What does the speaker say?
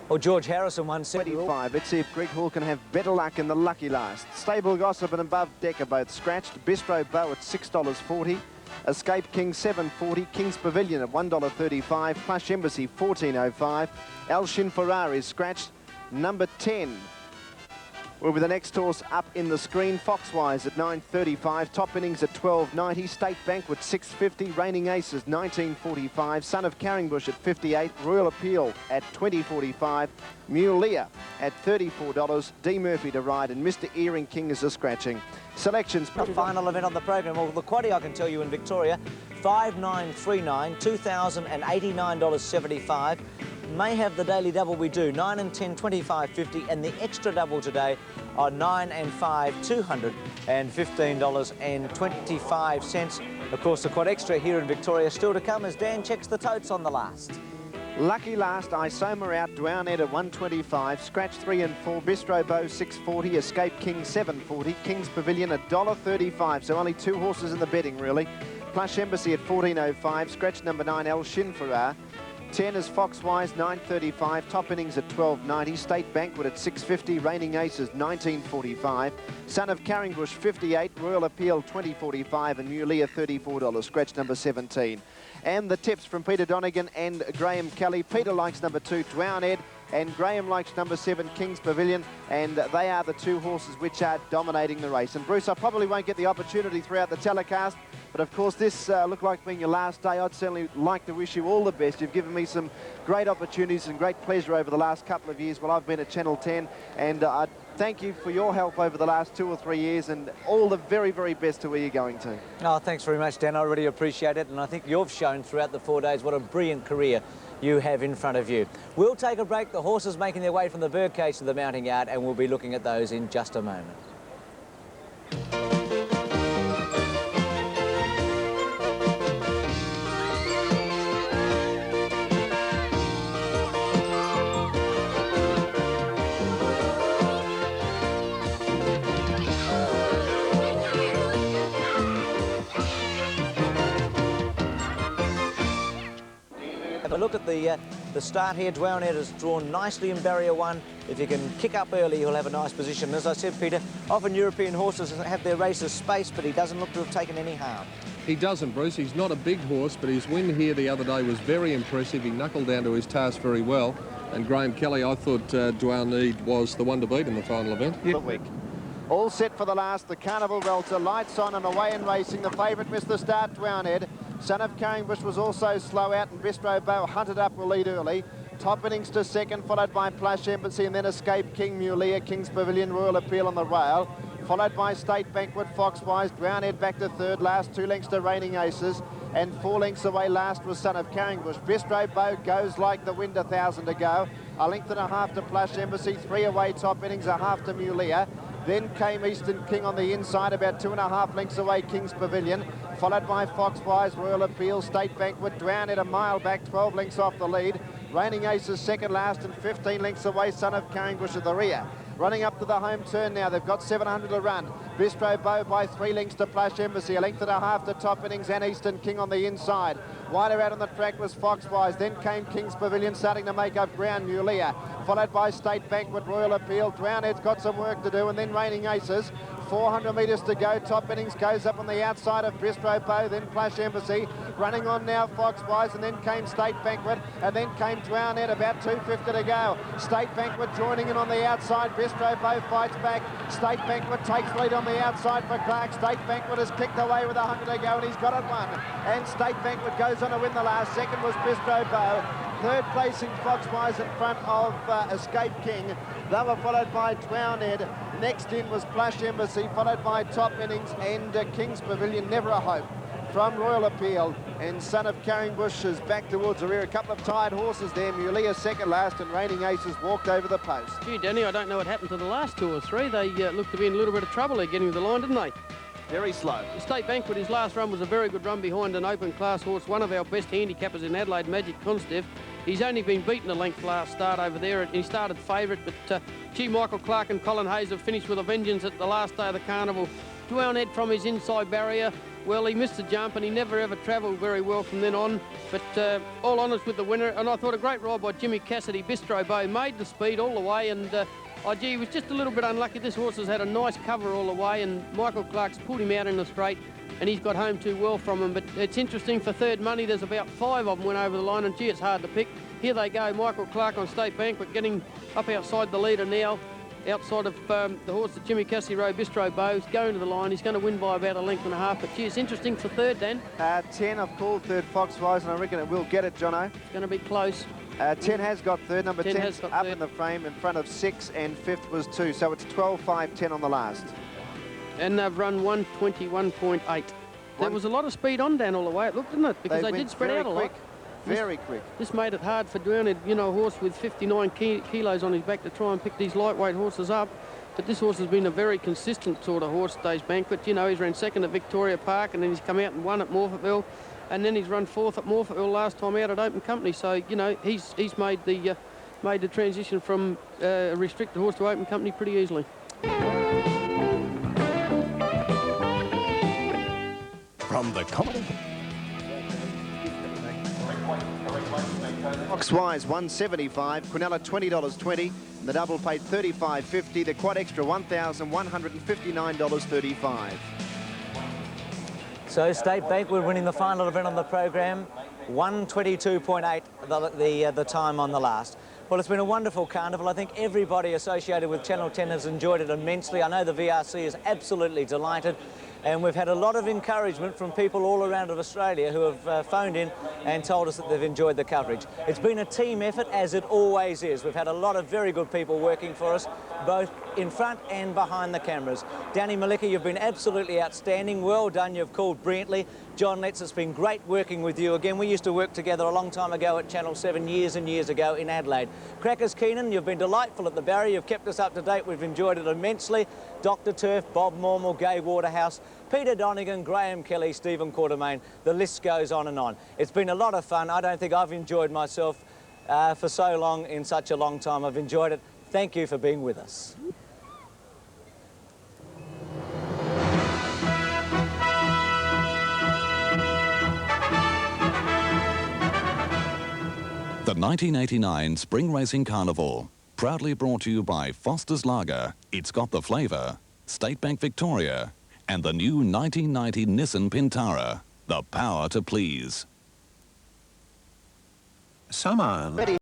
Well, George Harrison won 25. Let's see if Greg Hall can have better luck in the lucky last. Stable Gossip and Above Deck are both scratched. Bistro Bow at $6.40. Escape King $7.40. King's Pavilion at $1.35. Plush Embassy $14.05. El Shin Ferrari is scratched. Number 10 will be the next horse up in the screen. Foxwise at $9.35. Top Innings at $12.90. State Banquet $6.50. Reigning Aces $19.45. Son of Carringbush at $58. Royal Appeal at $20.45. Muleer at $34. D. Murphy to ride, and Mr. Earring King is a scratching. Selections. The final event on the program. Well, the quaddie, I can tell you, in Victoria, 5,939, $2,089.75. May have the daily double. We do 9 and 10, 25.50, and the extra double today are 9 and 5, $215.25. Of course, the quad extra here in Victoria still to come as Dan checks the totes on the last. Lucky last, Isoma out, Dwown Ed at $1.25, Scratch 3 and 4, Bistro Bow $6.40, Escape King $7.40, King's Pavilion $1.35, so only 2 horses in the betting really. Plush Embassy at $14.05, Scratch number 9, El Shin Ferrar. 10 is Foxwise, $9.35, Top Innings at $12.90, State Banquet at $6.50, Reigning Aces $19.45, Son of Carringbush $58, Royal Appeal $20.45, and Muleer $34, Scratch number 17. And the tips from Peter Donegan and Graham Kelly. Peter likes number 2, Dwown Ed, and Graham likes number 7, King's Pavilion, and they are the 2 horses which are dominating the race. And Bruce, I probably won't get the opportunity throughout the telecast, but of course this looked like being your last day. I'd certainly like to wish you all the best. You've given me some great opportunities and great pleasure over the last couple of years while I've been at Channel 10, and I thank you for your help over the last 2 or 3 years, and all the very, very best to where you're going to. Oh, thanks very much, Dan. I really appreciate it, and I think you've shown throughout the 4 days what a brilliant career you have in front of you. We'll take a break. The horses making their way from the birdcage to the mounting yard, and we'll be looking at those in just a moment. Have a look at the start here. Dwown Ed is drawn nicely in barrier 1. If you can kick up early, he'll have a nice position. And as I said, Peter, often European horses have their races spaced, but he doesn't look to have taken any harm. He doesn't, Bruce. He's not a big horse, but his win here the other day was very impressive. He knuckled down to his task very well. And Graham Kelly, I thought Dwown Ed was the one to beat in the final event. Yep. All set for the last, the Carnival Welter, lights on and away in racing. The favourite missed the start, Dwown Ed. Son of Carringbush was also slow out, and Bistro Bow hunted up will lead early. Top Innings to second, followed by Plush Embassy, and then Escape King, Muleer, King's Pavilion, Royal Appeal on the rail. Followed by State Banquet, Foxwise, Dwown Ed back to third, last 2 lengths to Reigning Aces, and 4 lengths away last was Son of Carringbush. Bistro Bow goes like the wind, 1,000 to go. 1.5 lengths to Plush Embassy, 3 away Top Innings, 1/2 to Muleer. Then came Eastern King on the inside, about 2.5 lengths away, King's Pavilion, followed by Foxwise, Royal Appeal, State Banquet, Dwown Ed a mile back, 12 lengths off the lead. Reigning Aces second last, and 15 lengths away, Son of Carringbush at the rear. Running up to the home turn now, they've got 700 to run. Bistro Bow by 3 lengths to Plush Embassy, 1.5 lengths to Top Innings and Eastern King on the inside. Wider out on the track was Foxwise, then came King's Pavilion starting to make up ground, Muleer, followed by State Banquet, Royal Appeal. Dwown Ed's got some work to do, and then Reigning Aces. 400 metres to go. Top Innings goes up on the outside of Bistro Bow, then Plush Embassy. Running on now Foxwise, and then came State Banquet, and then came Dwown Ed, about 250 to go. State Banquet joining in on the outside. Bistro Bow fights back. State Banquet takes lead on the outside for Clark. State Banquet has kicked away with 100 to go, and he's got it won. And State Banquet goes on to win the last. Second was Bistro Bow. Third placing Foxwise in front of Escape King. They were followed by Dwown Ed. Next in was Plush Embassy, followed by Top Innings and King's Pavilion, Never a Hope from Royal Appeal. And Son of Carringbush is back towards the rear. A couple of tired horses there. Muleer second last, and Reigning Aces walked over the post. Gee, Danny, I don't know what happened to the last 2 or 3. They looked to be in a little bit of trouble there getting to the line, didn't they? Very slow. The State Banquet, his last run was a very good run behind an open class horse, one of our best handicappers in Adelaide, Magic Constev. He's only been beaten a length last start over there. He started favourite, but gee, Michael Clark and Colin Hayes have finished with a vengeance at the last day of the carnival. Dwown Ed from his inside barrier. Well, he missed the jump and he never ever travelled very well from then on. But all honours with the winner. And I thought a great ride by Jimmy Cassidy. Bistro Bow made the speed all the way, and oh gee, he was just a little bit unlucky. This horse has had a nice cover all the way, and Michael Clark's pulled him out in the straight, and he's got home too well from him. But it's interesting, for third money, there's about 5 of them went over the line, and gee, it's hard to pick. Here they go, Michael Clark on State Banquet, getting up outside the leader now, outside of the horse that Jimmy Cassidy rode, Bistro Bow. He's going to the line. He's going to win by about 1.5 lengths. But gee, it's interesting for third, Dan. 10, I've called third Foxwise, and I reckon it will get it, Jono. It's going to be close. 10 has got third. Number 10 has got up third. in the frame in front of 6, and 5th was 2. So it's 12, 5, 10 on the last. And they've run 121.8. There was a lot of speed on, Dan, all the way, it looked, didn't it? Because they did spread out a lot. Very quick. This made it hard for Drowned, you know, a horse with 59 kilos on his back to try and pick these lightweight horses up. But this horse has been a very consistent sort of horse, Days Banquet. You know, he's ran second at Victoria Park, and then he's come out and won at Morphettville. And then he's run 4th at Morphettville last time out at Open Company. So, you know, he's made the transition from a restricted horse to Open Company pretty easily. From the Common. Foxwise, 175. Quinella, $20.20. And the double paid $35.50. The quad extra, $1,159.35. So State Bank, we're winning the final event on the program. 1:22.8 the time on the last. Well, it's been a wonderful carnival. I think everybody associated with Channel 10 has enjoyed it immensely. I know the VRC is absolutely delighted. And we've had a lot of encouragement from people all around of Australia who have phoned in and told us that they've enjoyed the coverage. It's been a team effort, as it always is. We've had a lot of very good people working for us, both in front and behind the cameras. Danny Malika, you've been absolutely outstanding. Well done, you've called brilliantly. John Letts, it's been great working with you again. We used to work together a long time ago at Channel 7 years and years ago in Adelaide. Crackers Keenan, you've been delightful at the Barrier. You've kept us up to date. We've enjoyed it immensely. Dr. Turf, Bob Mormel, Gay Waterhouse, Peter Donegan, Graham Kelly, Stephen Quartermain. The list goes on and on. It's been a lot of fun. I don't think I've enjoyed myself for so long in such a long time. I've enjoyed it. Thank you for being with us. The 1989 Spring Racing Carnival, proudly brought to you by Foster's Lager, It's Got the Flavour, State Bank Victoria, and the new 1990 Nissan Pintara, the power to please. Summer.